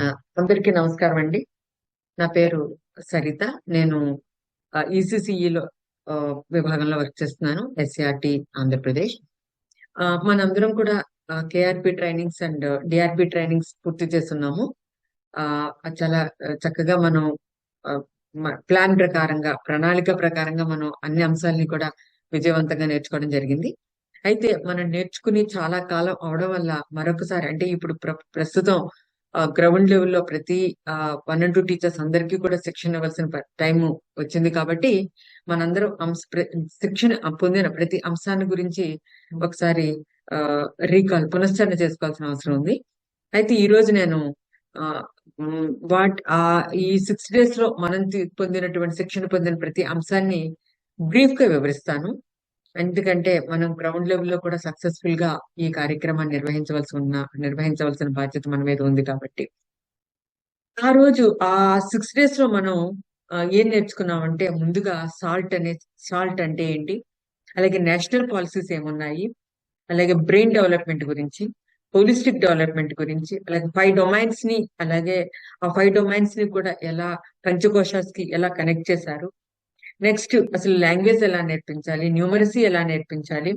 ఆ, అందరికీ నమస్కారం అండి. నా పేరు సరిత. నేను ఈసీసీఈలో విభాగంలో వర్క్ చేస్తున్నాను, ఎస్సిఆర్టి ఆంధ్రప్రదేశ్. మనందరం కూడా KRP trainings and DRP trainings పూర్తి చేస్తున్నాము. అది చాలా చక్కగా మనం ప్లాన్ ప్రకారంగా, ప్రణాళిక ప్రకారంగా మనం అన్ని అంశాలని కూడా విజయవంతంగా నేర్చుకోవడం జరిగింది. అయితే మనం నేర్చుకుని చాలా కాలం అవడం వల్ల మరొకసారి అంటే ఇప్పుడు ప్రస్తుతం గ్రౌండ్ లెవెల్లో ప్రతి 1 and 2 టీచర్స్ అందరికీ కూడా శిక్షణ ఇవ్వాల్సిన టైం వచ్చింది కాబట్టి మనందరం శిక్షణ పొందిన ప్రతి అంశాన్ని గురించి ఒకసారి పునశ్చరణ చేసుకోవాల్సిన అవసరం ఉంది. అయితే ఈ రోజు నేను ఆ, మ్, వాట్ ఆ ఈ 6 days లో మనం పొందినటువంటి శిక్షణ పొందిన ప్రతి అంశాన్ని బ్రీఫ్ గా వివరిస్తాను. ఎందుకంటే మనం గ్రౌండ్ లెవెల్లో కూడా సక్సెస్ఫుల్ గా ఈ కార్యక్రమాన్ని నిర్వహించవలసిన బాధ్యత మన మీద ఉంది కాబట్టి ఆ రోజు ఆ 6 days లో మనం ఏం నేర్చుకున్నామంటే ముందుగా సాల్ట్ అంటే ఏంటి, అలాగే నేషనల్ పాలసీస్ ఏమున్నాయి, అలాగే బ్రెయిన్ డెవలప్మెంట్ గురించి, హోలిస్టిక్ డెవలప్మెంట్ గురించి, అలాగే 5 domains ని, అలాగే ఆ 5 domains ని కూడా ఎలా పంచకోశాస్ కి ఎలా కనెక్ట్ చేశారు. నెక్స్ట్ అసలు లాంగ్వేజ్ ఎలా నేర్పించాలి, న్యూమరసీ ఎలా నేర్పించాలి,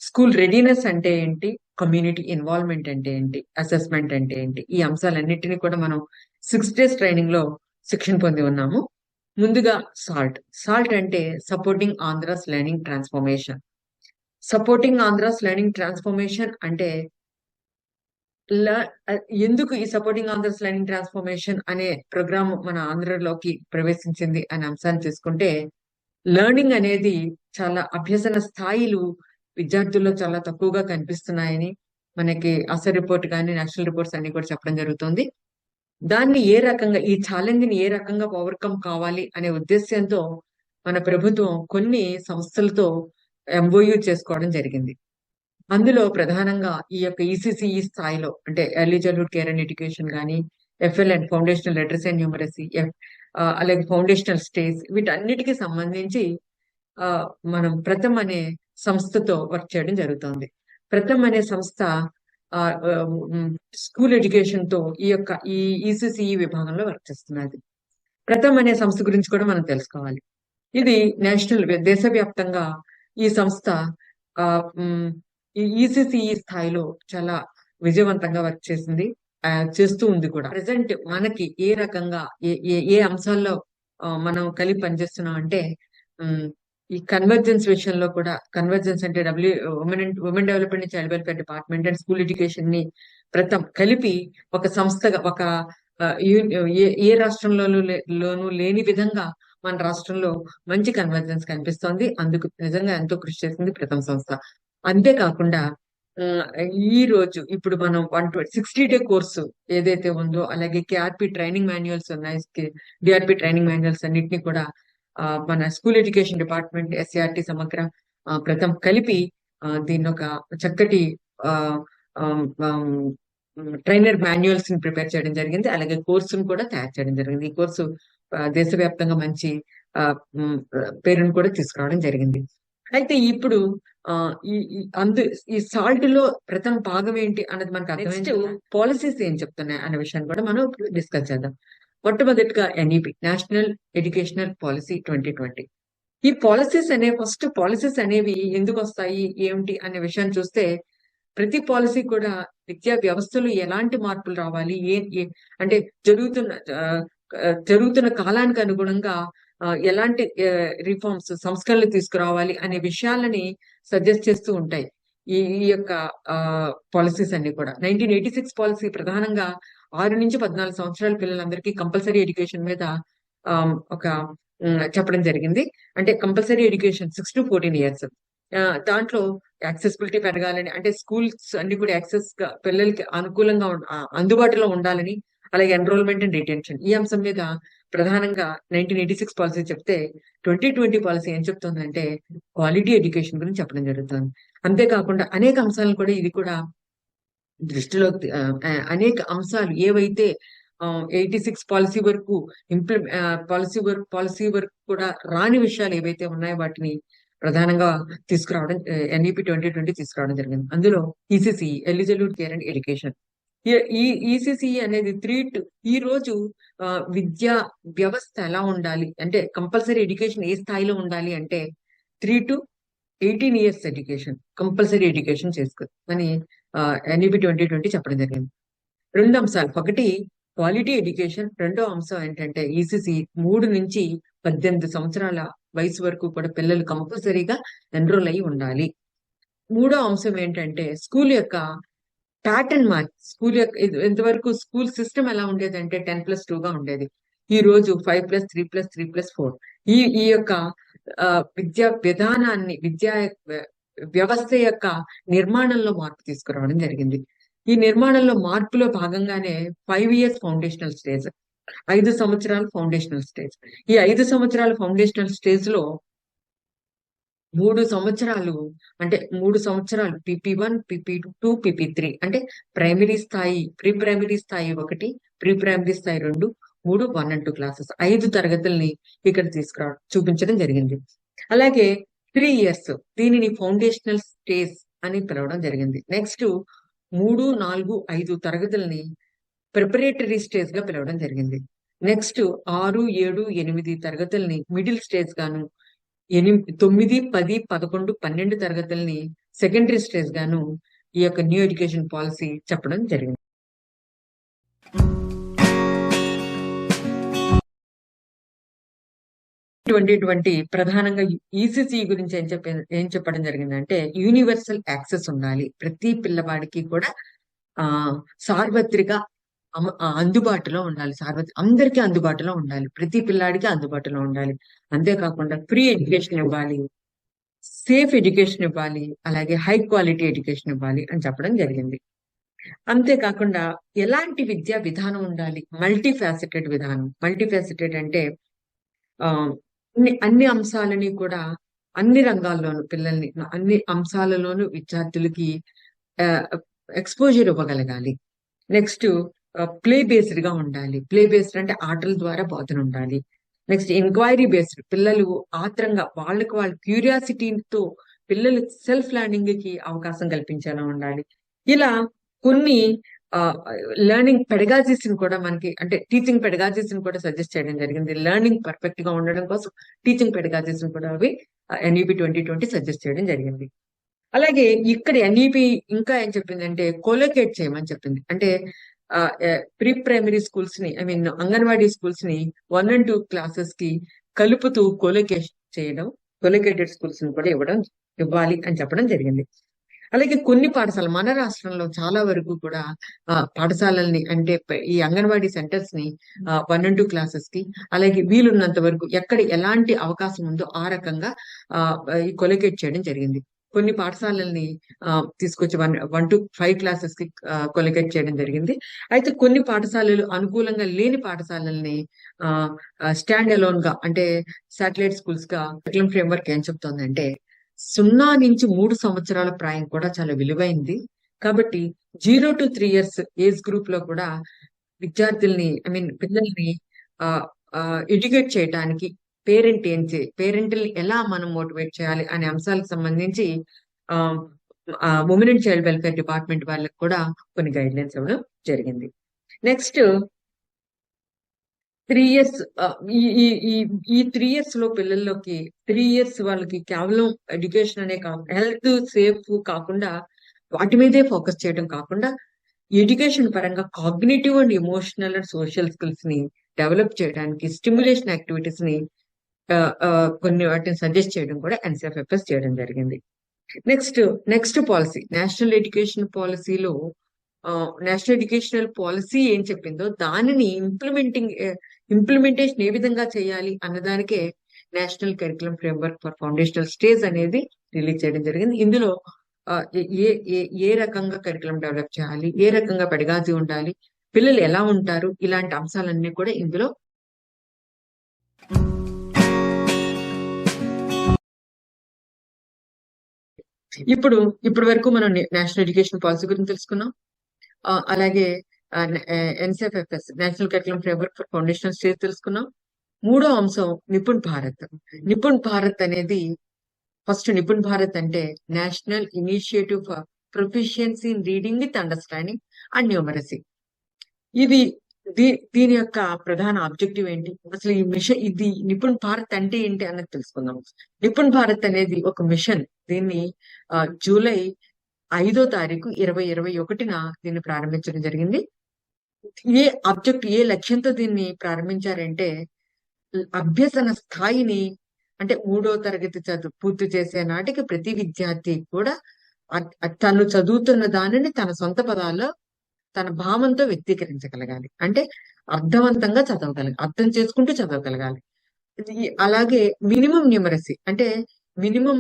స్కూల్ రెడీనెస్ అంటే ఏంటి, కమ్యూనిటీ ఇన్వాల్వ్మెంట్ అంటే ఏంటి, అసెస్మెంట్ అంటే ఏంటి, ఈ అంశాలన్నింటినీ కూడా మనం 6 days ట్రైనింగ్ లో శిక్షణ పొంది ఉన్నాము. ముందుగా సాల్ట్ అంటే supporting Andhra's learning transformation. Supporting Andhra's learning transformation అంటే ల- ఎందుకు ఈ సపోర్టింగ్ ఆంధ్రాస్ లెర్నింగ్ ట్రాన్స్ఫర్మేషన్ అనే ప్రోగ్రామ్ మన ఆంధ్రలోకి ప్రవేశించింది అనే అంశాన్ని తీసుకుంటే, లెర్నింగ్ అనేది చాలా అభ్యసన స్థాయిలు విద్యార్థుల్లో చాలా తక్కువగా కనిపిస్తున్నాయని మనకి అసర్ రిపోర్ట్ కానీ నేషనల్ రిపోర్ట్స్ అన్ని కూడా చెప్పడం జరుగుతుంది. దాన్ని ఏ రకంగా, ఈ ఛాలెంజ్ ని ఏ రకంగా ఓవర్కమ్ కావాలి అనే ఉద్దేశ్యంతో మన ప్రభుత్వం కొన్ని సంస్థలతో ఎంఓయూ చేసుకోవడం జరిగింది. అందులో ప్రధానంగా ఈ యొక్క ఈసీసీఈ స్థాయిలో అంటే early childhood care and education కానీ, FL and foundational literacy and numeracy, అలాగే ఫౌండేషనల్ స్టేజ్, వీటన్నిటికీ సంబంధించి ఆ, మనం ప్రథమ్ అనే సంస్థతో వర్క్ చేయడం జరుగుతోంది. ప్రథమ్ అనే సంస్థ స్కూల్ ఎడ్యుకేషన్ తో ఈ ఈసీసీఈ విభాగంలో వర్క్ చేస్తున్నది. ప్రథమ్ అనే సంస్థ గురించి కూడా మనం తెలుసుకోవాలి. ఇది దేశవ్యాప్తంగా ఈ సంస్థ ఆ, మ్, ఈ ఈసీసీఈ స్థాయిలో చాలా విజయవంతంగా వర్క్ చేసింది, చేస్తూ ఉంది కూడా. ప్రజెంట్ మనకి ఏ రకంగా ఏ ఏ ఏ అంశాల్లో మనం కలిపి పనిచేస్తున్నాం అంటే, మ్, ఈ కన్వర్జెన్స్ విషయంలో కూడా, కన్వర్జెన్స్ అంటే women development and child welfare department and school education ని ప్రథమ్ కలిపి ఒక సంస్థగా ఒక ఏ రాష్ట్రంలోనూ లేని విధంగా మన రాష్ట్రంలో మంచి కన్వర్జెన్స్ కనిపిస్తోంది. అందుకు నిజంగా ఎంతో కృషి చేసింది ప్రథమ సంస్థ. అంతేకాకుండా ఆ, ఈ రోజు ఇప్పుడు మనం 160-day కోర్సు ఏదైతే ఉందో, అలాగే కేఆర్పి ట్రైనింగ్ మాన్యువల్స్ ఉన్నాయి, డిఆర్పి ట్రైనింగ్ మాన్యువల్స్ అన్నిటిని కూడా మన స్కూల్ ఎడ్యుకేషన్ డిపార్ట్మెంట్, ఎస్సిఆర్టి సమగ్ర, ప్రథమ్ కలిపి దీన్ని ఒక చక్కటి ట్రైనర్ మాన్యువల్స్ ని ప్రిపేర్ చేయడం జరిగింది. అలాగే కోర్సును కూడా తయారు చేయడం జరిగింది. ఈ కోర్సు దేశవ్యాప్తంగా మంచి ఆ, మ్, పేరును కూడా తీసుకురావడం జరిగింది. అయితే ఇప్పుడు ఆ ఈ ఈ అందు ఈ సాల్ట్ లో ప్రథమ భాగం ఏంటి అన్నది మనకు అర్థమైంది. పాలసీస్ ఏం చెప్తున్నాయి అనే విషయాన్ని కూడా మనం డిస్కస్ చేద్దాం. మొట్టమొదటిగా ఎన్ఈపి, నేషనల్ ఎడ్యుకేషనల్ పాలసీ 2020. ఈ ఫస్ట్ పాలసీస్ అనేవి ఎందుకు వస్తాయి, ఏమిటి అనే విషయాన్ని చూస్తే, ప్రతి పాలసీ కూడా విద్యా వ్యవస్థలో ఎలాంటి మార్పులు రావాలి, అంటే జరుగుతున్న ఆ, జరుగుతున్న కాలానికి అనుగుణంగా ఎలాంటి సంస్కరణలు తీసుకురావాలి అనే విషయాలని సజెస్ట్ చేస్తూ ఉంటాయి. ఈ యొక్క పాలసీస్ అన్ని కూడా 1986 పాలసీ ప్రధానంగా 6 నుంచి 14 సంవత్సరాల పిల్లలందరికీ కంపల్సరీ ఎడ్యుకేషన్ మీద ఒక చెప్పడం జరిగింది. అంటే కంపల్సరీ ఎడ్యుకేషన్ 6 to 14 years. దాంట్లో యాక్సెసిబిలిటీ పెరగాలని, అంటే స్కూల్స్ అన్ని కూడా పిల్లలకి అనుకూలంగా అందుబాటులో ఉండాలని, అలాగే ఎన్రోల్మెంట్ అండ్ రిటెన్షన్, ఈ అంశం మీద ప్రధానంగా 1986 పాలసీ చెప్తే, 2020 పాలసీ ఏం చెప్తుందంటే క్వాలిటీ ఎడ్యుకేషన్ గురించి చెప్పడం జరుగుతుంది. అంతేకాకుండా అనేక అంశాలను కూడా ఇది కూడా దృష్టిలో అనేక అంశాలు ఏవైతే 86 పాలసీ వరకు పాలసీ వరకు కూడా రాని విషయాలు ఏవైతే ఉన్నాయో వాటిని ప్రధానంగా తీసుకురావడం, ఎన్ఈపి 2020 తీసుకురావడం జరిగింది. అందులో ECC, early childhood care and education, ఈ ఈసీసీ అనేది ఈ రోజు విద్యా వ్యవస్థ ఎలా ఉండాలి అంటే కంపల్సరీ ఎడ్యుకేషన్ ఏ స్థాయిలో ఉండాలి అంటే 3 to 18 years education compulsory education చేసుకోవాలి అని ఎన్ఈపి 2020 చెప్పడం జరిగింది. 2 అంశాలు, ఒకటి క్వాలిటీ ఎడ్యుకేషన్, రెండో అంశం ఏంటంటే ఈసీసీ 3 నుంచి 18 సంవత్సరాల వయసు వరకు కూడా పిల్లలు కంపల్సరీగా ఎన్రోల్ అయి ఉండాలి. మూడో అంశం ఏంటంటే స్కూల్ యొక్క ప్యాటర్న్ మార్క్. స్కూల్ యొక్క ఇంతవరకు స్కూల్ సిస్టమ్ ఎలా ఉండేది అంటే 10+2 గా ఉండేది. ఈ రోజు 5+3+3+4. ఈ యొక్క విద్యా విధానాన్ని వ్యవస్థ యొక్క నిర్మాణంలో మార్పు తీసుకురావడం జరిగింది. ఈ నిర్మాణంలో మార్పులో భాగంగానే 5 years ఫౌండేషనల్ స్టేజ్, 5 సంవత్సరాలు ఫౌండేషనల్ స్టేజ్. ఈ 5 సంవత్సరాల ఫౌండేషనల్ స్టేజ్ లో 3 సంవత్సరాలు అంటే 3 సంవత్సరాలు PP1, PP2, PP3 అంటే ప్రైమరీ స్థాయి, ప్రీ ప్రైమరీ స్థాయి 1, ప్రీ ప్రైమరీ స్థాయి 2, 3, 1 and 2 క్లాసెస్ 5 తరగతుల్ని ఇక్కడ చూపించడం జరిగింది. అలాగే 3 years దీనిని ఫౌండేషనల్ స్టేజ్ అని పిలవడం జరిగింది. నెక్స్ట్ 3, 4, 5 తరగతుల్ని ప్రిపరేటరీ స్టేజ్ గా పిలవడం జరిగింది. నెక్స్ట్ 6, 7, 8 తరగతుల్ని మిడిల్ స్టేజ్ గాను, 9, 10, 11, 12 తరగతుల్ని సెకండరీ స్టేజ్ గాను ఈ యొక్క న్యూ ఎడ్యుకేషన్ పాలసీ చెప్పడం జరిగింది. ప్రధానంగా ఈసీసీ గురించి ఏం చెప్పడం జరిగిందంటే యూనివర్సల్ యాక్సెస్ ఉండాలి. ప్రతి పిల్లవాడికి కూడా సార్వత్రిక అందుబాటులో ఉండాలి. అందరికీ అందుబాటులో ఉండాలి. ప్రతి పిల్లాడికి అందుబాటులో ఉండాలి. అంతేకాకుండా ఫ్రీ ఎడ్యుకేషన్ ఇవ్వాలి, సేఫ్ ఎడ్యుకేషన్ ఇవ్వాలి, అలాగే హై క్వాలిటీ ఎడ్యుకేషన్ ఇవ్వాలి అని చెప్పడం జరిగింది. అంతేకాకుండా ఎలాంటి విద్యా విధానం ఉండాలి? మల్టీ ఫ్యాసెటెడ్ విధానం. మల్టీ ఫ్యాసెటెడ్ అంటే అన్ని అంశాలని కూడా అన్ని రంగాల్లోనూ పిల్లల్ని అన్ని అంశాలలోనూ విద్యార్థులకి ఎక్స్పోజర్ ఇవ్వగలగాలి. నెక్స్ట్ ప్లే బేస్డ్ గా ఉండాలి. ప్లే బేస్డ్ అంటే ఆటల ద్వారా బోధన ఉండాలి. నెక్స్ట్ ఎంక్వైరీ బేస్డ్, పిల్లలు ఆత్రంగా వాళ్ళ క్యూరియాసిటీతో పిల్లలు సెల్ఫ్ లెర్నింగ్ కి అవకాశం కల్పించేలా ఉండాలి. ఇలా కొన్ని లెర్నింగ్ పెడగాజీస్ కూడా మనకి అంటే టీచింగ్ పెడగాజీస్ కూడా సజెస్ట్ చేయడం జరిగింది. లెర్నింగ్ పర్ఫెక్ట్ గా ఉండడం కోసం టీచింగ్ పెడగాజీస్ కూడా అవి ఎన్ఈపి 2020 సజెస్ట్ చేయడం జరిగింది. అలాగే ఇక్కడ ఎన్ఈపి ఇంకా ఏం చెప్పిందంటే కోలొకేట్ చేయమని చెప్పింది. అంటే ప్రీ ప్రైమరీ స్కూల్స్ ని అంగన్వాడీ స్కూల్స్ ని 1 and 2 క్లాసెస్ కి కలుపుతూ కొలొకేటెడ్ స్కూల్స్ ని కూడా ఇవ్వాలి అని చెప్పడం జరిగింది. అలాగే కొన్ని పాఠశాలలు మన రాష్ట్రంలో చాలా వరకు కూడా పాఠశాలల్ని అంటే ఈ అంగన్వాడీ సెంటర్స్ ని 1 and 2 క్లాసెస్ కి అలాగే వీలున్నంత వరకు ఎక్కడ ఎలాంటి అవకాశం ఉందో ఆ రకంగా కొలొకేట్ చేయడం జరిగింది. కొన్ని పాఠశాలల్ని తీసుకొచ్చి 1 to 5 క్లాసెస్ కి కొలొకేట్ చేయడం జరిగింది. అయితే కొన్ని పాఠశాలలు అనుకూలంగా లేని పాఠశాలల్ని స్టాండ్ అలోన్ గా అంటే శాటిలైట్ స్కూల్స్ గా కరికులం ఫ్రేమ్వర్క్ ఏం చెప్తోందంటే 0 నుంచి 3 సంవత్సరాల ప్రాయం కూడా చాలా విలువైంది. కాబట్టి 0 to 3 years ఏజ్ గ్రూప్ లో కూడా విద్యార్థుల్ని పిల్లల్ని ఎడ్యుకేట్ చేయడానికి పేరెంటల్ ఎలా మనం మోటివేట్ చేయాలి అనే అంశాలకు సంబంధించి women and child welfare department వాళ్ళకి కూడా కొన్ని గైడ్ లైన్స్ ఇవ్వడం జరిగింది. నెక్స్ట్ 3 years ఈ 3 years లో పిల్లల్లోకి 3 years వాళ్ళకి కేవలం ఎడ్యుకేషన్ అనే హెల్త్ సేఫ్ కాకుండా వాటి మీదే ఫోకస్ చేయడం కాకుండా ఎడ్యుకేషన్ పరంగా cognitive and emotional and social skills ని డెవలప్ చేయడానికి స్టిమ్యులేషన్ యాక్టివిటీస్ ని కొన్ని వాటిని సజెస్ట్ చేయడం కూడా ఎన్సిఎఫ్ఎఫ్ఎస్ చేయడం జరిగింది. నెక్స్ట్ పాలసీ నేషనల్ ఎడ్యుకేషన్ పాలసీలో నేషనల్ ఎడ్యుకేషనల్ పాలసీ ఏం చెప్పిందో దానిని ఇంప్లిమెంటేషన్ ఏ విధంగా చేయాలి అన్నదానికే national curriculum framework for foundational stage అనేది రిలీజ్ చేయడం జరిగింది. ఇందులో ఏ రకంగా కరికులం డెవలప్ చేయాలి, ఏ రకంగా పెడగాజీ ఉండాలి, పిల్లలు ఎలా ఉంటారు, ఇలాంటి అంశాలన్నీ కూడా ఇందులో ఇప్పటి వరకు మనం నేషనల్ ఎడ్యుకేషన్ పాలసీ గురించి తెలుసుకున్నాం. అలాగే NCFFS national curriculum framework for foundational stage తెలుసుకున్నాం. మూడో అంశం నిపుణ్ భారత్. నిపుణ్ భారత్ అనేది ఫస్ట్ నిపుణ్ భారత్ అంటే national initiative for proficiency in reading with understanding and numeracy. ఇది దీని యొక్క ప్రధాన ఆబ్జెక్టివ్ ఏంటి, అసలు ఈ మిషన్, ఇది నిపుణ్ భారత్ అంటే ఏంటి అన్నది తెలుసుకుందాం. నిపుణ్ భారత్ అనేది ఒక మిషన్. దీన్ని జూలై 5వ తారీఖు 2021 దీన్ని ప్రారంభించడం జరిగింది. ఏ లక్ష్యంతో దీన్ని ప్రారంభించారంటే, అభ్యసన స్థాయిని, అంటే 3వ తరగతి చదువు పూర్తి చేసే నాటికి ప్రతి విద్యార్థి కూడా తను చదువుతున్న దానిని తన సొంత పదాల్లో తన భావంతో వ్యక్తీకరించగలగాలి. అంటే అర్థవంతంగా చదవగలగాలి, అర్థం చేసుకుంటూ చదవగలగాలి. అలాగే మినిమం న్యూమరసీ, అంటే minimum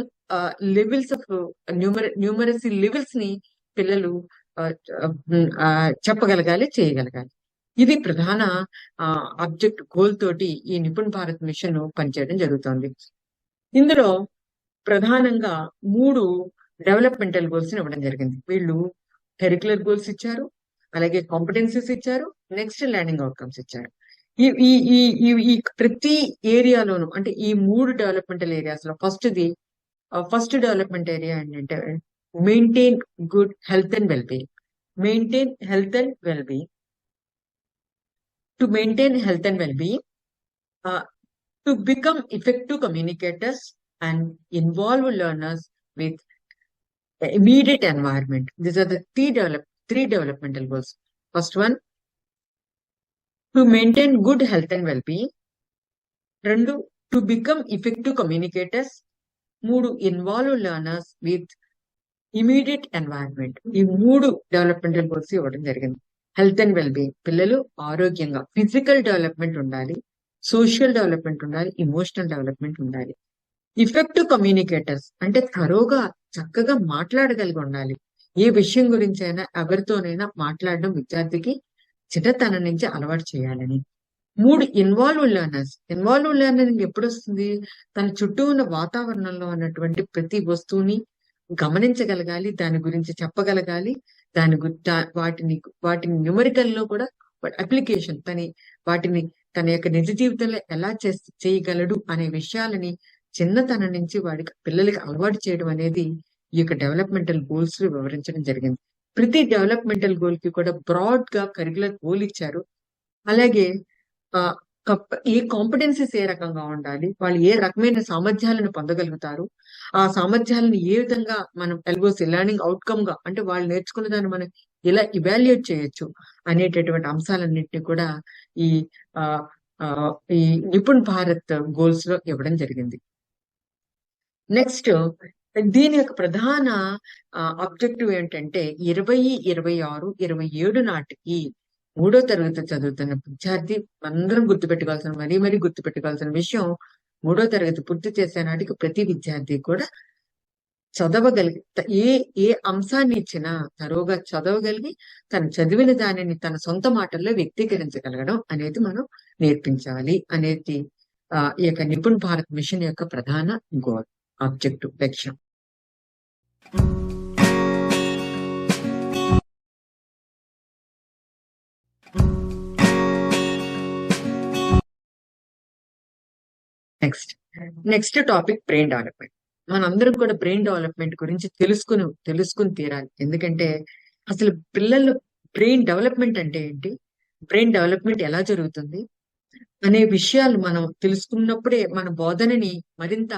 levels of numeracy levels ని పిల్లలు చెప్పగలగాలి, చేయగలగాలి. ఇది ప్రధాన ఆబ్జెక్ట్ గోల్ తోటి ఈ నిపుణ్ భారత్ మిషన్ పనిచేయడం జరుగుతోంది. ఇందులో ప్రధానంగా 3 డెవలప్మెంటల్ గోల్స్ ఇవ్వడం జరిగింది. వీళ్ళు కరిక్యులర్ గోల్స్ ఇచ్చారు, అలాగే కాంపిటెన్సీస్ ఇచ్చారు, నెక్స్ట్ లెర్నింగ్ అవుట్కమ్స్ ఇచ్చారు. ఈ ప్రతి ఏరియాలోను, అంటే ఈ 3 డెవలప్మెంటల్ ఏరియాస్ లో ఫస్ట్ డెవలప్మెంట్ ఏరియా ఏంటంటే maintain good health and wellbeing. Maintain health and wellbeing. To maintain health and wellbeing, to become effective communicators and involve learners with immediate environment. These are the three developmental goals. First one, to maintain good health and well-being. 2, to become effective communicators. 3, involve learners with immediate environment. ఈ 3 developmental goals ఇవ్వడం జరిగింది. Health and wellbeing, పిల్లలు ఆరోగ్యంగా, physical development ఉండాలి, social development ఉండాలి, emotional development ఉండాలి. Effective communicators అంటే తరోగా చక్కగా మాట్లాడగలిగి ఉండాలి. ఏ విషయం గురించి అయినా ఎవరితోనైనా మాట్లాడడం విద్యార్థికి చిన్నతనం నుంచి అలవాటు చేయాలని. 3, ఇన్వాల్వ్ లెర్నర్స్. ఇన్వాల్వ్ లెర్నింగ్ ఎప్పుడు వస్తుంది? తన చుట్టూ ఉన్న వాతావరణంలో ఉన్నటువంటి ప్రతి వస్తువుని గమనించగలగాలి, దాని గురించి చెప్పగలగాలి, వాటిని న్యూమరికల్ లో కూడా అప్లికేషన్, వాటిని తన యొక్క నిజ జీవితంలో ఎలా చేయగలడు అనే విషయాలని చిన్నతనం నుంచి పిల్లలకి అలవాటు చేయడం అనేది ఈ యొక్క డెవలప్మెంటల్ గోల్స్ లో వివరించడం జరిగింది. ప్రతి డెవలప్మెంటల్ గోల్ కి కూడా బ్రాడ్ గా కరికులర్ గోల్ ఇచ్చారు. అలాగే ఏ కాంపిటెన్సీస్ ఏ రకంగా ఉండాలి, వాళ్ళు ఏ రకమైన సామర్థ్యాలను పొందగలుగుతారు, ఆ సామర్థ్యాలను ఏ విధంగా మనం ఎల్ఓసి లెర్నింగ్ అవుట్కమ్ గా, అంటే వాళ్ళు నేర్చుకున్న దాన్ని మనం ఎలా ఇవాల్యుయేట్ చేయొచ్చు అనేటటువంటి అంశాలన్నింటినీ కూడా ఈ నిపుణ్ భారత్ గోల్స్ లో ఇవ్వడం జరిగింది. నెక్స్ట్, దీని యొక్క ప్రధాన ఆబ్జెక్టివ్ ఏంటంటే 2026, 27 నాటికి 3వ తరగతి చదువుతున్న విద్యార్థి అందరం మరీ గుర్తుపెట్టుకోవాల్సిన విషయం, 3వ తరగతి పూర్తి చేసే నాటికి ప్రతి విద్యార్థి కూడా ఏ అంశాన్ని ఇచ్చినా తరోగా చదవగలిగి తను చదివిన దానిని తన సొంత మాటల్లో వ్యక్తీకరించగలగడం అనేది మనం నేర్పించాలి అనేది ఈ యొక్క నిపుణ్ భారత్ మిషన్ యొక్క ప్రధాన గోల్, ఆబ్జెక్టివ్, లక్ష్యం. Next topic brain development. మనందరం కూడా బ్రెయిన్ డెవలప్మెంట్ గురించి తెలుసుకుని తీరాలి. ఎందుకంటే అసలు పిల్లలు బ్రెయిన్ డెవలప్మెంట్ అంటే ఏంటి, బ్రెయిన్ డెవలప్మెంట్ ఎలా జరుగుతుంది అనే విషయాలు మనం తెలుసుకున్నప్పుడే మన బోధనని మరింత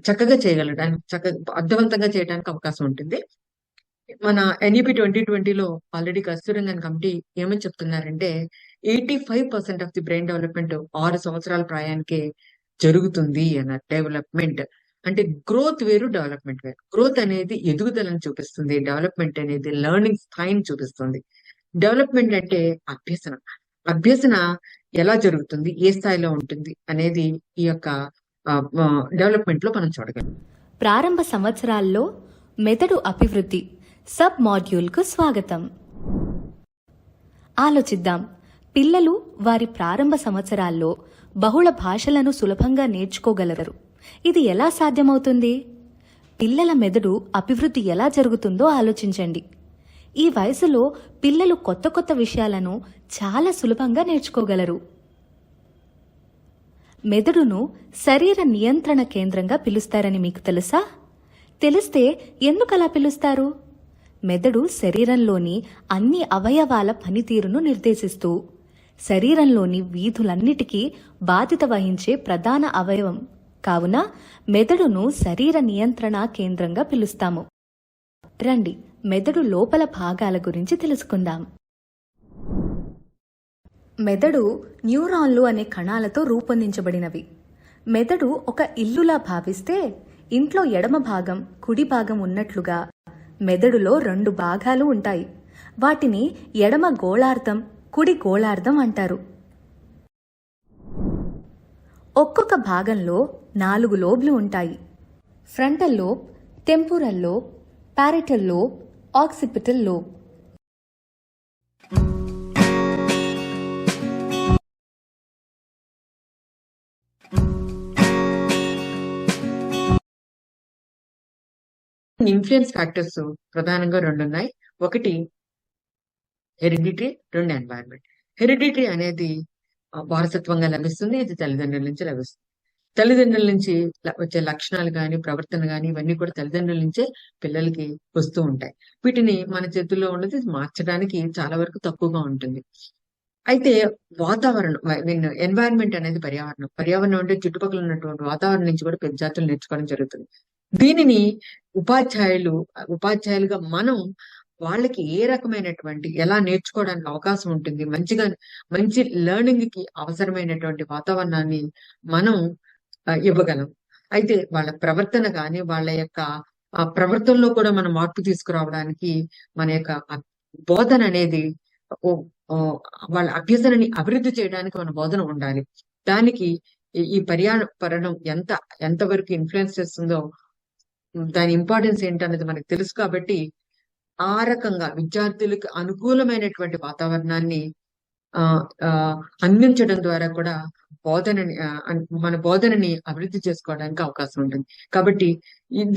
చక్కగా అర్థవంతంగా చేయడానికి అవకాశం ఉంటుంది. మన NEP 2020లో ఆల్రెడీ కస్తూరంగన్ కమిటీ ఏమని చెప్తున్నారంటే 85% ఆఫ్ ది బ్రెయిన్ డెవలప్మెంట్ 6 సంవత్సరాల ప్రాయానికే జరుగుతుంది అన్న. డెవలప్మెంట్ అంటే గ్రోత్ వేరు, డెవలప్మెంట్ వేరు. గ్రోత్ అనేది ఎదుగుదలను చూపిస్తుంది, డెవలప్మెంట్ అనేది లెర్నింగ్ స్థాయిని చూపిస్తుంది. డెవలప్మెంట్ అంటే అభ్యసన ఎలా జరుగుతుంది, ఏ స్థాయిలో ఉంటుంది అనేది ఈ యొక్క డెవలప్మెంట్ లో మనం చూడగలం. ప్రారంభ సంవత్సరాల్లో మెదడు అభివృద్ధి సబ్ మాడ్యూల్ కు స్వాగతం. ఆలోచిద్దాం. పిల్లలు వారి ప్రారంభ సంవత్సరాల్లో బహుళ భాషలను సులభంగా నేర్చుకోగలరు. ఇది ఎలా సాధ్యమవుతుంది? పిల్లల మెదడు అభివృద్ధి ఎలా జరుగుతుందో ఆలోచించండి. ఈ వయసులో పిల్లలు కొత్త కొత్త విషయాలను చాలా సులభంగా నేర్చుకోగలరు. మెదడును శరీర నియంత్రణ కేంద్రంగా పిలుస్తారని మీకు తెలుసా? తెలిస్తే ఎందుకు అలా పిలుస్తారు? మెదడు శరీరంలోని అన్ని అవయవాల పనితీరును నిర్దేశిస్తూ శరీరంలోని వీధులన్నిటికీ బాధ్యత వహించే ప్రధాన అవయవం కావున మెదడును శరీర నియంత్రణ కేంద్రంగా పిలుస్తాము. రండి మెదడు లోపల భాగాల గురించి తెలుసుకుందాం. మెదడు న్యూరాన్లు అనే కణాలతో రూపొందించబడినవి. మెదడు ఒక ఇల్లులా భావిస్తే ఇంట్లో ఎడమ భాగం కుడి భాగం ఉన్నట్లుగా మెదడులో 2 భాగాలు ఉంటాయి. వాటిని ఎడమ గోళార్ధం కుడి గోళార్ధం అంటారు. ఒక్కొక్క భాగంలో 4 లోబ్లు ఉంటాయి. Frontal lobe, temporal lobe, parietal lobe, occipital lobe. Influence factors ప్రధానంగా 2 ఉన్నాయి. ఒకటి హెరిడిటరీ, 2 ఎన్వైరన్మెంట్. హెరిడిటరీ అనేది వారసత్వంగా లభిస్తుంది. ఇది తల్లిదండ్రుల నుంచి లభిస్తుంది. తల్లిదండ్రుల నుంచి వచ్చే లక్షణాలు కానీ, ప్రవర్తన కానీ ఇవన్నీ కూడా తల్లిదండ్రుల నుంచే పిల్లలకి వస్తూ ఉంటాయి. వీటిని మన చేతుల్లో ఉన్నది మార్చడానికి చాలా వరకు తక్కువగా ఉంటుంది. అయితే వాతావరణం ఎన్వైరన్మెంట్ అనేది పర్యావరణం అంటే చుట్టుపక్కల ఉన్నటువంటి వాతావరణం నుంచి కూడా పెద్ద జాతులు నేర్చుకోవడం జరుగుతుంది. దీనిని ఉపాధ్యాయులుగా మనం వాళ్ళకి ఏ రకమైనటువంటి ఎలా నేర్చుకోవడానికి అవకాశం ఉంటుంది, మంచి లెర్నింగ్ కి అవసరమైనటువంటి వాతావరణాన్ని మనం ఇవ్వగలం. అయితే వాళ్ళ ప్రవర్తన కానీ వాళ్ళ యొక్క ప్రవర్తనలో కూడా మనం మార్పు తీసుకురావడానికి మన యొక్క బోధన అనేది వాళ్ళ అభ్యసనని అభివృద్ధి చేయడానికి మన బోధన ఉండాలి. దానికి ఈ పర్యావరణం ఎంతవరకు ఇన్ఫ్లుయెన్స్ చేస్తుందో, దాని ఇంపార్టెన్స్ ఏంటనేది మనకు తెలుసు. కాబట్టి ఆ రకంగా విద్యార్థులకు అనుకూలమైనటువంటి వాతావరణాన్ని అందించడం ద్వారా కూడా మన బోధనని అభివృద్ధి చేసుకోవడానికి అవకాశం ఉంటుంది. కాబట్టి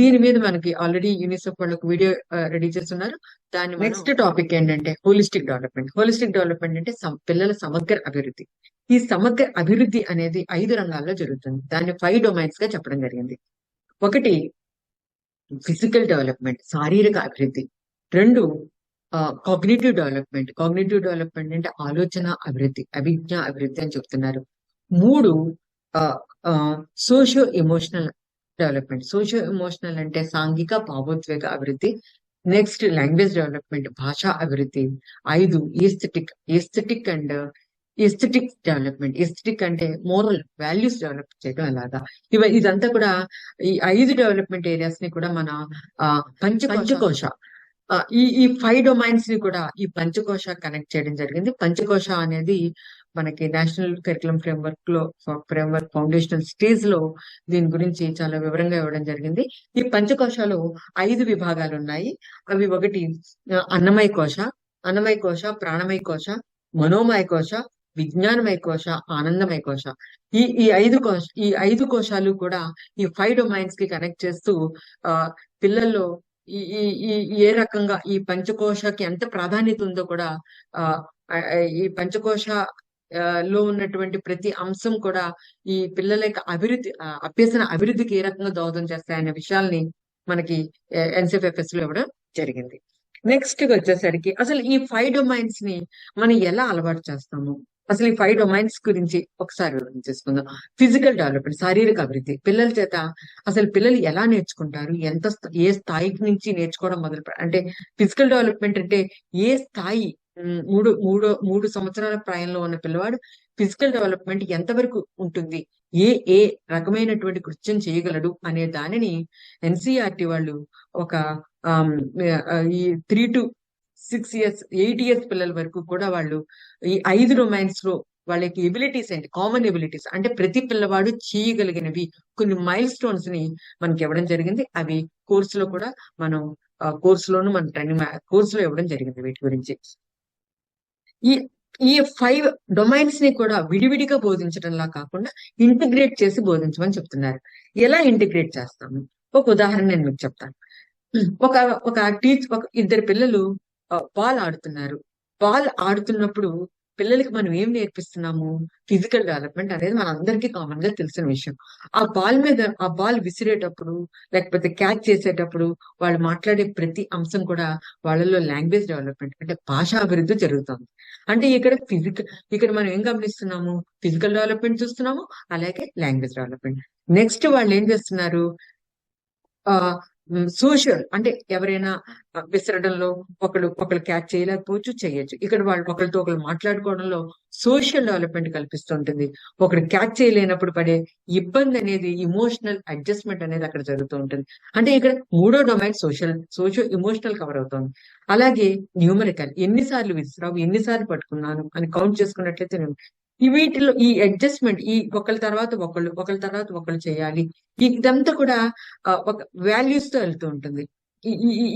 దీని మీద మనకి ఆల్రెడీ యూనిసెఫ్ వాళ్ళకు వీడియో రెడీ చేస్తున్నారు. దాని నెక్స్ట్ టాపిక్ ఏంటంటే హోలిస్టిక్ డెవలప్మెంట్. హోలిస్టిక్ డెవలప్మెంట్ అంటే పిల్లల సమగ్ర అభివృద్ధి. ఈ సమగ్ర అభివృద్ధి అనేది 5 రంగాల్లో జరుగుతుంది. దాన్ని 5 డొమైన్స్ గా చెప్పడం జరిగింది. ఒకటి ఫిజికల్ డెవలప్మెంట్, శారీరక అభివృద్ధి. 2 కాగ్నిటివ్ డెవలప్మెంట్. కాగ్నిటివ్ డెవలప్మెంట్ అంటే ఆలోచన అభివృద్ధి, అభిజ్ఞా అభివృద్ధి అని చెప్తున్నారు. 3 socio emotional development. Socio emotional అంటే సాంఘిక భావోద్వేగ అభివృద్ధి. నెక్స్ట్ లాంగ్వేజ్ డెవలప్మెంట్, భాషా అభివృద్ధి. 5 aesthetic and aesthetic development. Aesthetic అంటే మోరల్ వాల్యూస్ డెవలప్ చేయడం ఎలాగా, ఇదంతా కూడా ఈ 5 డెవలప్మెంట్ ఏరియాస్ ని కూడా మన పంచకోశ ఈ 5 డొమైన్స్ ని కూడా ఈ పంచకోశ కనెక్ట్ చేయడం జరిగింది. పంచకోశ అనేది మనకి national curriculum framework foundational stage లో దీని గురించి చాలా వివరంగా ఇవ్వడం జరిగింది. ఈ పంచకోశాలు 5 విభాగాలు ఉన్నాయి. అవి ఒకటి అన్నమయ కోశ, ప్రాణమయ కోశ, మనోమయ కోశ, విజ్ఞానమయ కోశ, ఆనందమయ కోశ. ఈ 5 కోశాలు కూడా ఈ 5 డొమైన్స్ కి కనెక్ట్ చేస్తూ పిల్లల్లో ఏ రకంగా ఈ పంచకోశకి ఎంత ప్రాధాన్యత ఉందో కూడా ఈ పంచకోశ లో ఉన్నటువంటి ప్రతి అంశం కూడా ఈ పిల్లల యొక్క అభ్యసన అభివృద్ధికి ఏ రకంగా దోహదం చేస్తాయనే విషయాల్ని మనకి NCFFS లో ఇవ్వడం జరిగింది. నెక్స్ట్ వచ్చేసరికి అసలు ఈ 5 డొమైన్స్ ని మనం ఎలా అలవాటు చేస్తాము, అసలు ఈ 5 డొమైన్స్ గురించి ఒకసారి వివరించేసుకుందాం. ఫిజికల్ డెవలప్మెంట్, శారీరక అభివృద్ధి. పిల్లల చేత అసలు పిల్లలు ఎలా నేర్చుకుంటారు, ఏ స్థాయికి నుంచి నేర్చుకోవడం అంటే ఫిజికల్ డెవలప్మెంట్ అంటే ఏ స్థాయి, 3 సంవత్సరాల ప్రాయంలో ఉన్న పిల్లవాడు ఫిజికల్ డెవలప్మెంట్ ఎంతవరకు ఉంటుంది, ఏ రకమైనటువంటి కృత్యం చేయగలడు అనే దానిని NCERT వాళ్ళు ఒక ఈ 3 to 6 years 8 years పిల్లల వరకు కూడా వాళ్ళు ఈ 5 డొమైన్స్ లో వాళ్ళకి ఎబిలిటీస్ ఏంటి, కామన్ ఎబిలిటీస్ అంటే ప్రతి పిల్లవాడు చేయగలిగినవి కొన్ని మైల్ స్టోన్స్ ని మనకి ఇవ్వడం జరిగింది. అవి కోర్సులో కూడా మనం కోర్సులోను మన ట్రైనింగ్ కోర్సులో ఇవ్వడం జరిగింది. వీటి గురించి ఈ 5 డొమైన్స్ ని కూడా విడివిడిగా బోధించడంలా కాకుండా ఇంటిగ్రేట్ చేసి బోధించమని చెప్తున్నారు. ఎలా ఇంటిగ్రేట్ చేస్తాము? ఒక ఉదాహరణ నేను మీకు చెప్తాను. ఒక 2 పిల్లలు బాల్ ఆడుతున్నారు. బాల్ ఆడుతున్నప్పుడు పిల్లలకి మనం ఏం నేర్పిస్తున్నాము? ఫిజికల్ డెవలప్మెంట్ అనేది మనందరికీ కామన్ గా తెలిసిన విషయం. ఆ బాల్ విసిరేటప్పుడు, లేకపోతే క్యాచ్ చేసేటప్పుడు వాళ్ళు మాట్లాడే ప్రతి అంశం కూడా వాళ్ళలో లాంగ్వేజ్ డెవలప్మెంట్ అంటే భాషా అభివృద్ధి జరుగుతుంది. అంటే ఇక్కడ మనం ఏం గమనిస్తున్నాము? ఫిజికల్ డెవలప్మెంట్ చూస్తున్నాము, అలాగే లాంగ్వేజ్ డెవలప్మెంట్. నెక్స్ట్ వాళ్ళు ఏం చేస్తున్నారు? ఆ సోషల్ అంటే ఎవరైనా విసరడంలో ఒకళ్ళు క్యాచ్ చేయలేకపోవచ్చు, చేయొచ్చు. ఇక్కడ వాళ్ళు ఒకరితో ఒకరు మాట్లాడుకోవడంలో సోషల్ డెవలప్మెంట్ కల్పిస్తుంటుంది. ఒకరు క్యాచ్ చేయలేనప్పుడు పడే ఇబ్బంది అనేది, ఇమోషనల్ అడ్జస్ట్మెంట్ అనేది అక్కడ జరుగుతూ ఉంటుంది. అంటే ఇక్కడ మూడో డొమైన్ సోషో ఇమోషనల్ కవర్ అవుతుంది. అలాగే న్యూమరికల్, ఎన్నిసార్లు విసిరావు, ఎన్నిసార్లు పట్టుకున్నాను అని కౌంట్ చేసుకున్నట్లయితే వీటిలో ఈ అడ్జస్ట్మెంట్, ఈ ఒకళ్ళ తర్వాత ఒకళ్ళు చేయాలి. ఇదంతా కూడా ఒక వాల్యూస్ తో వెళ్తూ ఉంటుంది.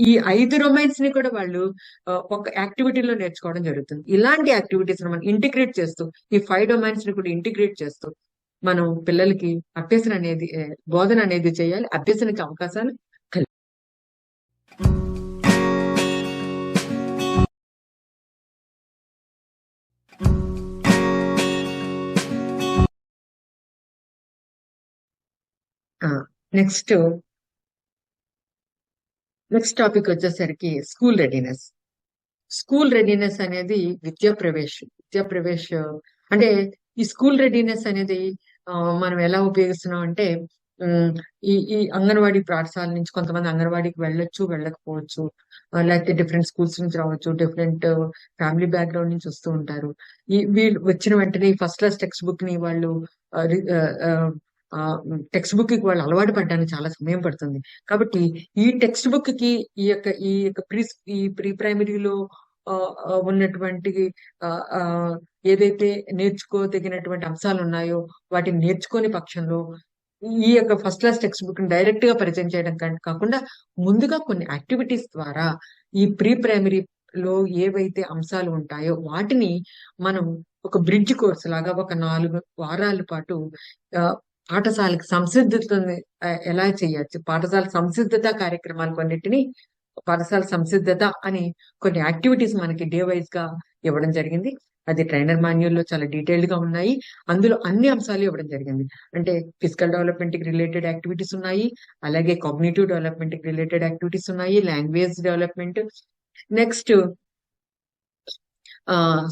ఈ 5 డొమైన్స్ ని కూడా వాళ్ళు ఒక యాక్టివిటీలో నేర్చుకోవడం జరుగుతుంది. ఇలాంటి యాక్టివిటీస్ మనం ఇంటిగ్రేట్ చేస్తూ, ఈ 5 డొమైన్స్ ని కూడా ఇంటిగ్రేట్ చేస్తూ మనం పిల్లలకి బోధన అనేది చేయాలి. అభ్యసనకి అవకాశాలు నెక్స్ట్ టాపిక్ వచ్చేసరికి స్కూల్ రెడీనెస్. స్కూల్ రెడీనెస్ అనేది విద్యా ప్రవేశ్ అంటే ఈ స్కూల్ రెడీనెస్ అనేది మనం ఎలా ఉపయోగిస్తున్నాం అంటే ఈ అంగన్వాడీ పాఠశాల నుంచి కొంతమంది అంగన్వాడీకి వెళ్ళొచ్చు, వెళ్ళకపోవచ్చు, లేకపోతే డిఫరెంట్ స్కూల్స్ నుంచి రావచ్చు, డిఫరెంట్ ఫ్యామిలీ బ్యాక్గ్రౌండ్ నుంచి వస్తూ ఉంటారు. వీళ్ళు వచ్చిన వెంటనే ఫస్ట్ క్లాస్ టెక్స్ట్ బుక్ ని వాళ్ళు టెక్స్ట్ బుక్ కి వాళ్ళు అలవాటు పడడానికి చాలా సమయం పడుతుంది. కాబట్టి ఈ టెక్స్ట్ బుక్ కి ఈ యొక్క ప్రీ ప్రైమరీలో ఉన్నటువంటి ఏదైతే నేర్చుకోదగినటువంటి అంశాలు ఉన్నాయో వాటిని నేర్చుకోని పక్షంలో ఈ యొక్క ఫస్ట్ క్లాస్ టెక్స్ట్ బుక్ ని డైరెక్ట్ గా పరిచయం చేయడం కాకుండా ముందుగా కొన్ని యాక్టివిటీస్ ద్వారా ఈ ప్రీ ప్రైమరీలో ఏవైతే అంశాలు ఉంటాయో వాటిని మనం ఒక బ్రిడ్జ్ కోర్స్ లాగా ఒక 4 వారాల పాటు పాఠశాలకు సంసిద్ధతని ఎలా చేయొచ్చు, పాఠశాల సంసిద్ధత కార్యక్రమాలు కొన్నిటిని పాఠశాల సంసిద్ధత అని కొన్ని యాక్టివిటీస్ మనకి డే వైజ్ గా ఇవ్వడం జరిగింది. అది ట్రైనర్ మాన్యువల్ లో చాలా డీటెయిల్డ్ గా ఉన్నాయి. అందులో అన్ని అంశాలు ఇవ్వడం జరిగింది. అంటే ఫిజికల్ డెవలప్మెంట్ కి రిలేటెడ్ యాక్టివిటీస్ ఉన్నాయి, అలాగే కాగ్నిటివ్ డెవలప్మెంట్ కి రిలేటెడ్ యాక్టివిటీస్ ఉన్నాయి, language development, next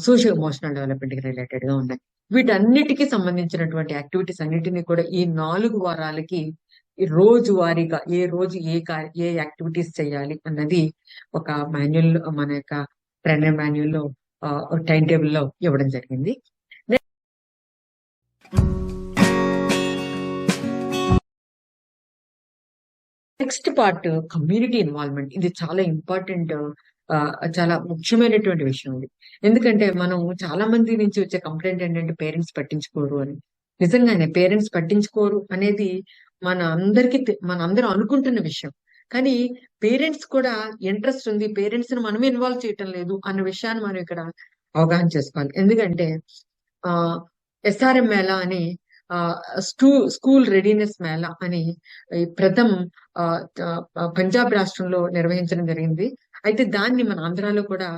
social emotional development కి రిలేటెడ్ గా ఉన్నాయి. వీటన్నిటికీ సంబంధించినటువంటి యాక్టివిటీస్ అన్నిటినీ కూడా ఈ 4 వారాలకి రోజువారీగా ఏ రోజు ఏ యాక్టివిటీస్ చేయాలి అన్నది ఒక మాన్యువల్, మన యొక్క ట్రైనర్ మాన్యువల్ లో టైం టేబుల్ లో ఇవ్వడం జరిగింది. Next part community involvement. ఇది చాలా ఇంపార్టెంట్, చాలా ముఖ్యమైనటువంటి విషయం ఇది. ఎందుకంటే మనం చాలా మంది నుంచి వచ్చే కంప్లైంట్ ఏంటంటే పేరెంట్స్ పట్టించుకోరు అని. నిజంగానే పేరెంట్స్ పట్టించుకోరు అనేది మనందరం అనుకుంటున్న విషయం. కానీ పేరెంట్స్ కూడా ఇంట్రెస్ట్ ఉంది, పేరెంట్స్ ని మనం ఇన్వాల్వ్ చేయటం లేదు అన్న విషయాన్ని మనం ఇక్కడ అవగాహన చేసుకోవాలి. ఎందుకంటే SRM మేళా అని, స్కూల్ రెడీనెస్ మేళా అని పంజాబ్ రాష్ట్రంలో నిర్వహించడం జరిగింది. అయితే దాన్ని మన ఆంధ్రాలో కూడా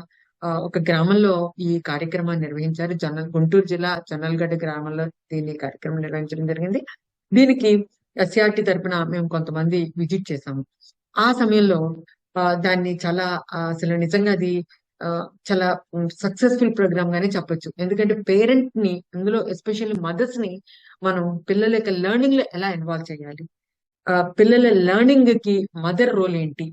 ఒక గ్రామంలో ఈ కార్యక్రమాన్ని నిర్వహించారు. గుంటూరు జిల్లా జొన్నలగడ్డ గ్రామంలో దీన్ని కార్యక్రమం నిర్వహించడం జరిగింది. దీనికి SCRT తరపున మేము కొంతమంది విజిట్ చేశాము. ఆ సమయంలో దాన్ని చాలా అసలు నిజంగా అది చాలా సక్సెస్ఫుల్ ప్రోగ్రామ్ గానే చెప్పొచ్చు. ఎందుకంటే పేరెంట్ ని, అందులో ఎస్పెషల్లీ మదర్స్ ని మనం పిల్లల యొక్క లెర్నింగ్ లో ఎలా ఇన్వాల్వ్ చేయాలి, పిల్లల లెర్నింగ్ కి మదర్ రోల్ ఏంటి,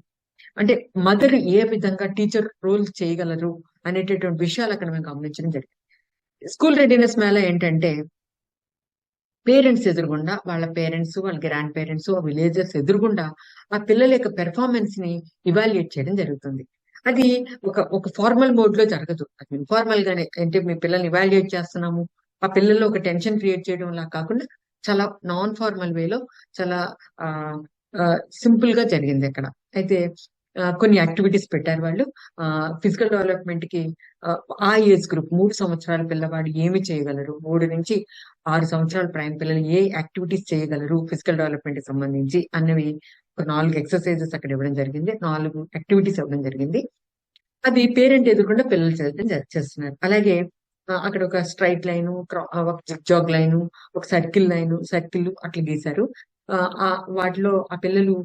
అంటే మదర్ ఏ విధంగా టీచర్ రోల్ చేయగలరు అనేటటువంటి విషయాలు అక్కడ మేము గమనించడం జరిగింది. స్కూల్ రెడీనెస్ మేళా ఏంటంటే పేరెంట్స్ ఎదురుగుండా, వాళ్ళ గ్రాండ్ పేరెంట్స్, విలేజర్స్ ఎదురుగుండా ఆ పిల్లల యొక్క పెర్ఫార్మెన్స్ ని ఇవాల్యుయేట్ చేయడం జరుగుతుంది. అది ఒక ఫార్మల్ మోడ్ లో జరగదు, అది ఇన్ఫార్మల్ గానే. అంటే మీ పిల్లల్ని ఇవాల్యుయేట్ చేస్తున్నాము, ఆ పిల్లల్లో ఒక టెన్షన్ క్రియేట్ చేయడం లా కాకుండా చాలా నాన్ ఫార్మల్ వేలో చాలా సింపుల్ గా జరిగింది అక్కడ. అయితే కొన్ని యాక్టివిటీస్ పెట్టారు వాళ్ళు. ఫిజికల్ డెవలప్మెంట్ కి ఆ ఏజ్ గ్రూప్ 3 సంవత్సరాల పిల్లవాడు ఏమి చేయగలరు, 3 నుంచి 6 సంవత్సరాల ప్రైమ్ పిల్లలు ఏ యాక్టివిటీస్ చేయగలరు ఫిజికల్ డెవలప్మెంట్ కి సంబంధించి అన్నవి ఒక 4 ఎక్సర్సైజెస్ అక్కడ ఇవ్వడం జరిగింది, 4 యాక్టివిటీస్ ఇవ్వడం జరిగింది. అది పేరెంట్ ఎదురుకుండా పిల్లలు చేస్తున్నారు. అలాగే అక్కడ ఒక స్ట్రైట్ లైన్, ఒక జిగ్జాగ్ లైన్, ఒక సర్కిల్ అట్లా గీశారు. వాటిలో ఆ పిల్లలు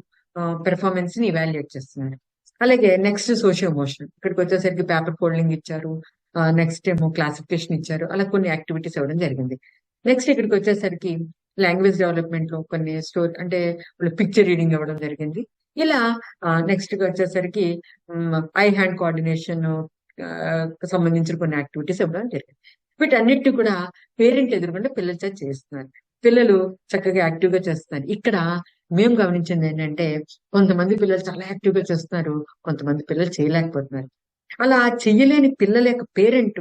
పెర్ఫార్మెన్స్ ని ఇవాల్యుయేట్ చేస్తున్నారు. అలాగే నెక్స్ట్ సోషియో ఎమోషనల్, ఇక్కడికి వచ్చేసరికి పేపర్ ఫోల్డింగ్ ఇచ్చారు. నెక్స్ట్ ఏమో క్లాసిఫికేషన్ ఇచ్చారు. అలా కొన్ని యాక్టివిటీస్ ఇవ్వడం జరిగింది. నెక్స్ట్ ఇక్కడికి వచ్చేసరికి లాంగ్వేజ్ డెవలప్మెంట్ లో కొన్ని స్టోరీ అంటే పిక్చర్ రీడింగ్ ఇవ్వడం జరిగింది. ఇలా నెక్స్ట్ వచ్చేసరికి ఐ హ్యాండ్ కోఆర్డినేషన్ సంబంధించిన కొన్ని యాక్టివిటీస్ ఇవ్వడం జరిగింది. వీటన్నిటిని కూడా పేరెంట్ ఎదురుకుండా పిల్లల చేత చేస్తున్నారు. పిల్లలు చక్కగా యాక్టివ్ గా చేస్తున్నారు. ఇక్కడ మేము గమనించింది ఏంటంటే, కొంతమంది పిల్లలు చాలా యాక్టివ్ గా చేస్తున్నారు, కొంతమంది పిల్లలు చేయలేకపోతున్నారు. అలా చెయ్యలేని పిల్లల యొక్క పేరెంట్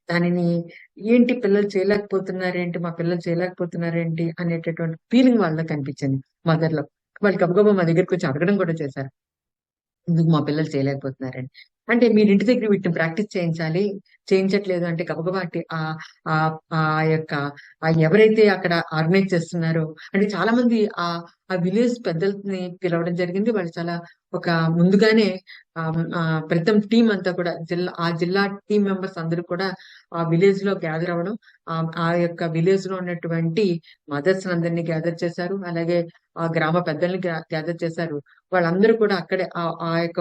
దానిని ఏంటి పిల్లలు చేయలేకపోతున్నారేంటి, మా పిల్లలు చేయలేకపోతున్నారేంటి అనేటటువంటి ఫీలింగ్ వాళ్ళలో కనిపించింది మదర్ లో. వాళ్ళు గబగబా మా దగ్గరికి వచ్చి అడగడం కూడా చేశారు, ఎందుకు మా పిల్లలు చేయలేకపోతున్నారని. అంటే మీరు ఇంటి దగ్గర వీటిని ప్రాక్టీస్ చేయించాలి, చేయించట్లేదు అంటే గబగబా ఆ ఆ ఆ యొక్క ఎవరైతే అక్కడ ఆర్గనైజ్ చేస్తున్నారో, అంటే చాలా మంది ఆ ఆ విలేజ్ పెద్దల్ని పిలవడం జరిగింది. వాళ్ళు చాలా ఒక ముందుగానే ప్రతి టీం అంతా కూడా జిల్లా టీం మెంబర్స్ అందరూ కూడా ఆ విలేజ్ లో గ్యాదర్ అవ్వడం, ఆ యొక్క విలేజ్ లో ఉన్నటువంటి మదర్స్ అందరినీ గ్యాదర్ చేశారు. అలాగే ఆ గ్రామ పెద్దల్ని గ్యాదర్ చేశారు. వాళ్ళందరూ కూడా అక్కడే ఆ యొక్క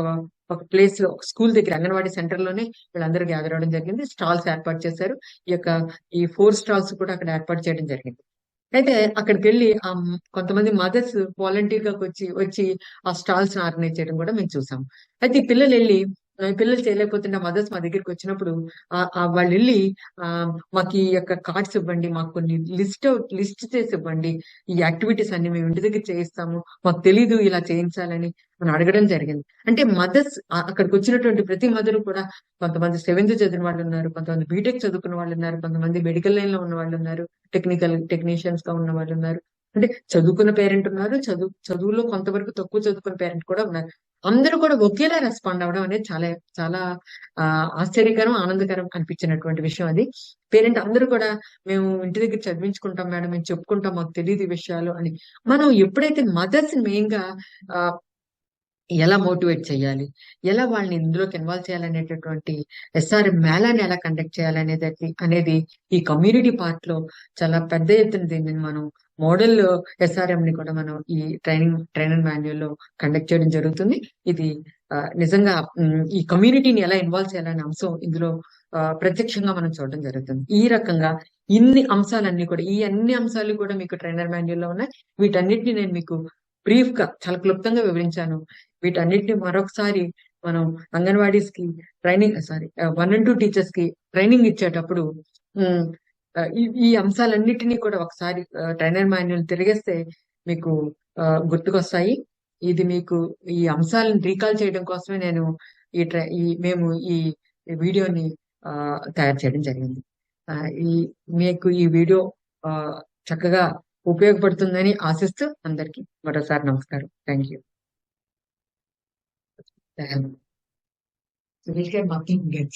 ఒక ప్లేస్ లో స్కూల్ దగ్గర అంగన్వాడీ సెంటర్ లోనే వీళ్ళందరూ గ్యాదర్ అవడం జరిగింది. స్టాల్స్ ఏర్పాటు చేశారు. ఈ 4 స్టాల్స్ కూడా అక్కడ ఏర్పాటు చేయడం జరిగింది. అయితే అక్కడికి వెళ్ళి కొంతమంది మదర్స్ వాలంటీర్ గా వచ్చి ఆ స్టాల్స్ ఆర్గనైజ్ చేయడం కూడా మేము చూసాం. అయితే ఈ పిల్లలు వెళ్ళి పిల్లలు చేయలేకపోతున్న మదర్స్ మా దగ్గరికి వచ్చినప్పుడు వాళ్ళు వెళ్ళి మాకు ఈ యొక్క కార్డ్స్ ఇవ్వండి, మాకు కొన్ని లిస్ట్ చేసి ఇవ్వండి, ఈ యాక్టివిటీస్ అన్ని మేము ఇంటి దగ్గర చేయిస్తాము, మాకు తెలీదు ఇలా చేయించాలని మనం అడగడం జరిగింది. అంటే మదర్స్ అక్కడికి వచ్చినటువంటి ప్రతి మదర్ కూడా, కొంతమంది 7th చదివిన వాళ్ళు ఉన్నారు, కొంతమంది బీటెక్ చదువుకున్న వాళ్ళు ఉన్నారు, కొంతమంది మెడికల్ లైన్ లో ఉన్న వాళ్ళు ఉన్నారు, టెక్నీషియన్స్ గా ఉన్న వాళ్ళు ఉన్నారు, అంటే చదువుకున్న పేరెంట్ ఉన్నారు, చదువులో కొంతవరకు తక్కువ చదువుకున్న పేరెంట్ కూడా ఉన్నారు. అందరూ కూడా ఒకేలా రెస్పాండ్ అవ్వడం అనేది చాలా చాలా ఆశ్చర్యకరం, ఆనందకరం అనిపించినటువంటి విషయం అది. పేరెంట్ అందరూ కూడా మేము ఇంటి దగ్గర చదివించుకుంటాం మేడం, మేము చెప్పుకుంటాం, మాకు తెలియదు ఈ విషయాలు అని. మనం ఎప్పుడైతే మదర్స్ మెయిన్ గా ఎలా మోటివేట్ చేయాలి, ఎలా వాళ్ళని ఇందులోకి ఇన్వాల్వ్ చేయాలనేటటువంటి ఎస్ఆర్ఎం మేళాన్ని ఎలా కండక్ట్ అనేది ఈ కమ్యూనిటీ పార్ట్ లో చాలా పెద్ద ఎత్తున దీన్ని మనం మోడల్ ఎస్ఆర్ఎం ని కూడా మనం ఈ ట్రైనర్ మాన్యువల్ లో కండక్ట్ చేయడం జరుగుతుంది. ఇది నిజంగా ఈ కమ్యూనిటీని ఎలా ఇన్వాల్వ్ చేయాలనే అంశం ఇందులో ప్రత్యక్షంగా మనం చూడడం జరుగుతుంది. ఈ రకంగా ఇన్ని అంశాలన్నీ కూడా, ఈ అన్ని అంశాలు కూడా మీకు ట్రైనర్ మాన్యువల్ లో ఉన్నాయి. వీటన్నిటిని నేను మీకు బ్రీఫ్ గా చాలా క్లుప్తంగా వివరించాను. వీటన్నిటిని మరొకసారి మనం అంగన్వాడీస్ కి ట్రైనింగ్ 1 and 2 టీచర్స్ కి ట్రైనింగ్ ఇచ్చేటప్పుడు ఈ అంశాలన్నిటినీ కూడా ఒకసారి ట్రైనర్ మాన్యువల్ తిరిగేస్తే మీకు గుర్తుకొస్తాయి. ఇది మీకు ఈ అంశాలను రీకాల్ చేయడం కోసమే నేను మేము ఈ వీడియోని తయారు చేయడం జరిగింది. మీకు ఈ వీడియో చక్కగా ఉపయోగపడుతుందని ఆశిస్తూ అందరికీ మరోసారి నమస్కారం. Thank you. So we'll get marking again.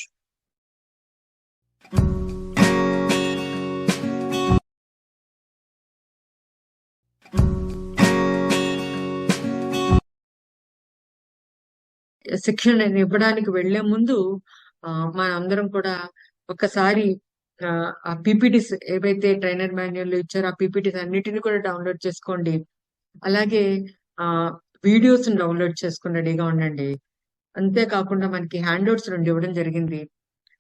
శిక్షణ ఇవ్వడానికి వెళ్లే ముందు మన అందరం కూడా ఒక్కసారి ఆ పీపీటీస్ ఏవైతే ట్రైనర్ మాన్యువల్ ఇచ్చారో ఆ పీపీటీస్ అన్నిటిని కూడా డౌన్లోడ్ చేసుకోండి. అలాగే వీడియోస్ డౌన్లోడ్ చేసుకుని రెడీగా ఉండండి. అంతేకాకుండా మనకి హ్యాండ్అవుట్స్ 2 ఇవ్వడం జరిగింది.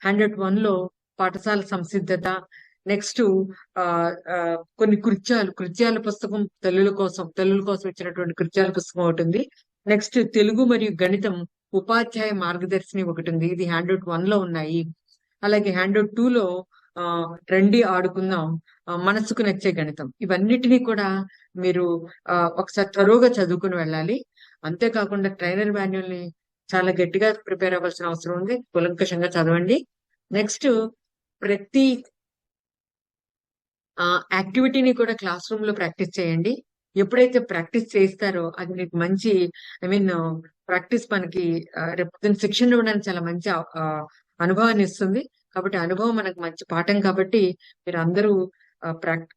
హ్యాండ్అవుట్ 1 లో పాఠశాల సంసిద్ధత, నెక్స్ట్ కొన్ని కృత్యాల పుస్తకం తల్లుల కోసం ఇచ్చినటువంటి కృత్యాల పుస్తకం ఒకటి ఉంది. నెక్స్ట్ తెలుగు మరియు గణితం ఉపాధ్యాయ మార్గదర్శిని ఒకటి ఉంది. ఇది హ్యాండ్అవుట్ 1 లో ఉన్నాయి. అలాగే హ్యాండ్అవుట్ 2 లో రండి ఆడుకుందాం, మనసుకు నచ్చే గణితం, ఇవన్నిటినీ కూడా మీరు ఒకసారి తరోగా చదువుకుని వెళ్ళాలి. అంతేకాకుండా ట్రైనర్ మాన్యువల్ ని చాలా గట్టిగా ప్రిపేర్ అవ్వాల్సిన అవసరం ఉంది. కూలంకషంగా చదవండి. నెక్స్ట్ ప్రతి యాక్టివిటీని కూడా క్లాస్ రూమ్ లో ప్రాక్టీస్ చేయండి. ఎప్పుడైతే ప్రాక్టీస్ చేస్తారో అది మీకు మంచి ప్రాక్టీస్ మనకి రేపు శిక్షణ ఇవ్వడానికి చాలా మంచి అనుభవాన్ని ఇస్తుంది. కాబట్టి అనుభవం మనకు మంచి పాఠం. కాబట్టి మీరు అందరూ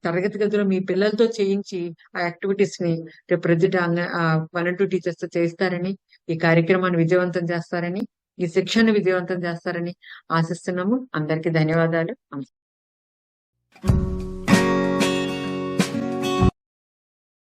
తరగతి గదిలో మీ పిల్లలతో చేయించి ఆ యాక్టివిటీస్ ని రేపు ప్రొద్దుట 1 and 2 టీచర్స్ తో చేస్తారని, ఈ కార్యక్రమాన్ని విజయవంతం చేస్తారని, ఈ శిక్షణ విజయవంతం చేస్తారని ఆశిస్తున్నాము. అందరికీ ధన్యవాదాలు.